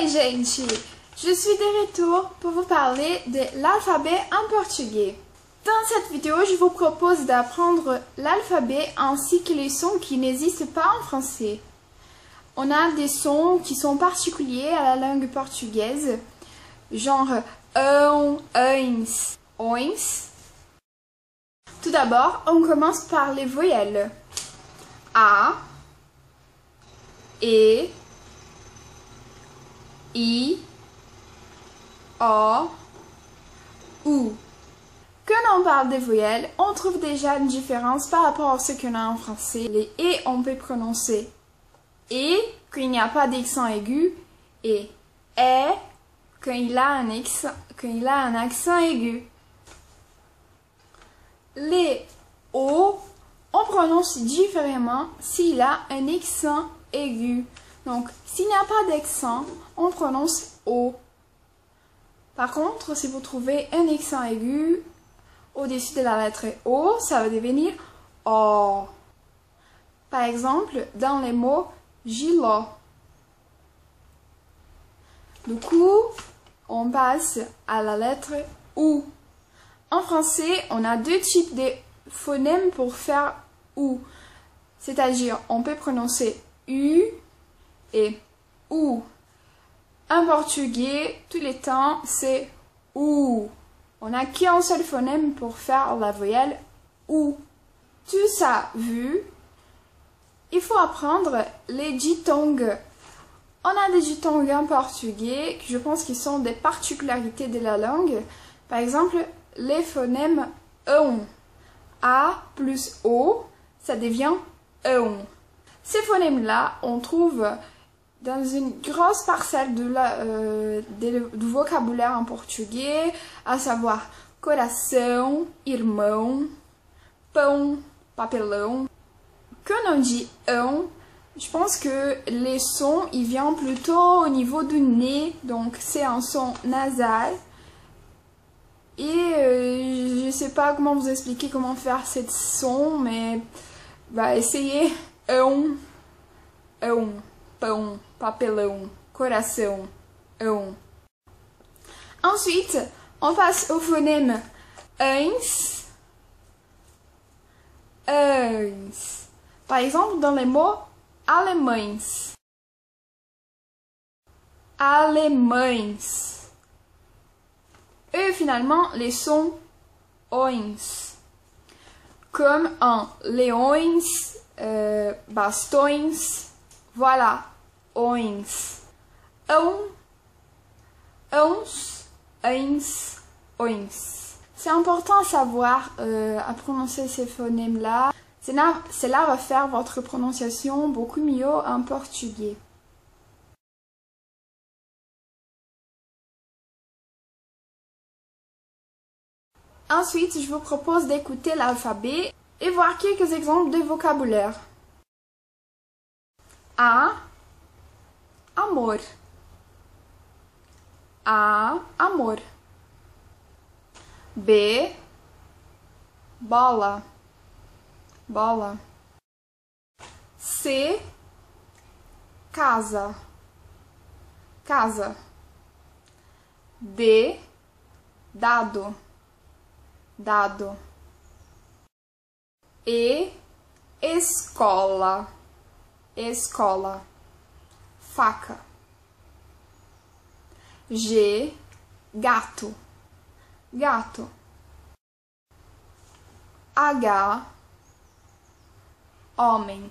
Oi, gente! Je suis de retour pour vous parler de l'alphabet en portugais. Dans cette vidéo, je vous propose d'apprendre l'alphabet ainsi que les sons qui n'existent pas en français. On a des sons qui sont particuliers à la langue portugaise, genre uns, oins. Tout d'abord, on commence par les voyelles. A, E, I, O, U. Quand on parle des voyelles, on trouve déjà une différence par rapport à ce qu'on a en français. Les E, on peut prononcer E quand il n'y a pas d'accent aigu et E quand il a un accent aigu. Les O, on prononce différemment s'il a un accent aigu. Donc, s'il n'y a pas d'accent, on prononce O. Par contre, si vous trouvez un accent aigu au-dessus de la lettre O, ça va devenir O. Par exemple, dans les mots gilot. Du coup, on passe à la lettre OU. En français, on a deux types de phonèmes pour faire OU. C'est-à-dire, on peut prononcer U et OU. En portugais, tous les temps, c'est OU. On n'a qu'un seul phonème pour faire la voyelle OU. Tout ça vu, il faut apprendre les diphtongues. On a des diphtongues en portugais, que je pense qu'ils sont des particularités de la langue. Par exemple, les phonèmes EON. A plus O, ça devient EON. Ces phonèmes-là, on trouve dans une grosse parcelle du vocabulaire en portugais, à savoir coração, irmão, pão, papelão. Quand on dit EON, je pense que les sons, ils viennent plutôt au niveau du nez, donc c'est un son nasal. Et je ne sais pas comment vous expliquer comment faire cette son, mais essayez. EON, EON, pão, papelão, coração, EON. Ensuite, on passe au phonème uns, uns. Par exemple, dans les mots alemães. Alemães. Et finalement, les sons OINS. Comme en leões, bastões. Voilà, OINS. Uns, uns, oins. C'est important à savoir à prononcer ces phonèmes-là. Cela va faire votre prononciation beaucoup mieux en portugais. Ensuite, je vous propose d'écouter l'alphabet et voir quelques exemples de vocabulaire. A, amor. A, amor. B, bola. Bola. C, casa. Casa. D, dado. Dado. E, escola. Escola. Faca. G, gato. Gato. H, homem.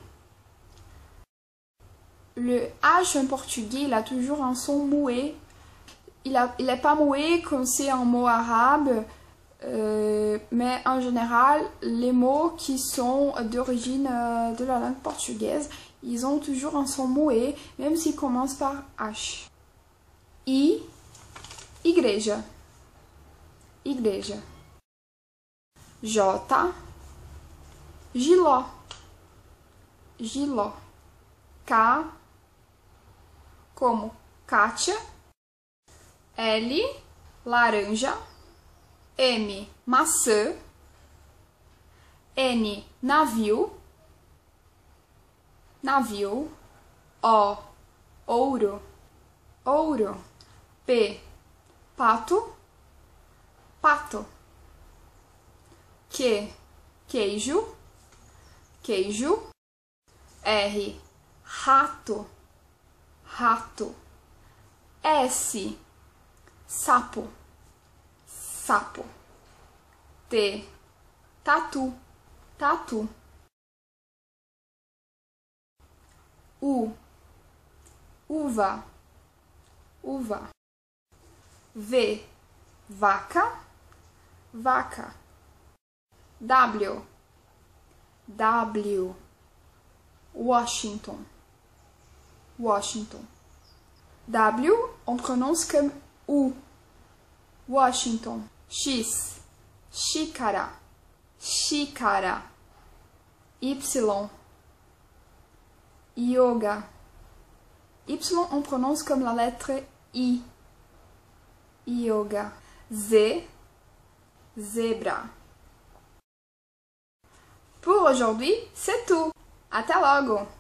Le H en portugais, il a toujours un son muet. Il n'est pas muet comme c'est un mot arabe, mais en général, les mots qui sont d'origine de la langue portugaise, ils ont toujours un son muet, même s'ils commencent par H. I, igreja. Igreja. J, giló. Giló. K, como Kátia. L, laranja. M, maçã. N, navio. Navio. O, ouro. ouro. P, pato, pato. Q, queijo, queijo. R, rato, rato. S, sapo, sapo. T, tatu, tatu. U, uva, uva. V, vaca, vaca. W, W, Washington, Washington. W, on prononce comme OU, Washington. X, xícara, xícara. Y, yoga. Y, on prononce comme la lettre I, yoga. Z, zebra. Pour aujourd'hui, c'est tout. Até logo!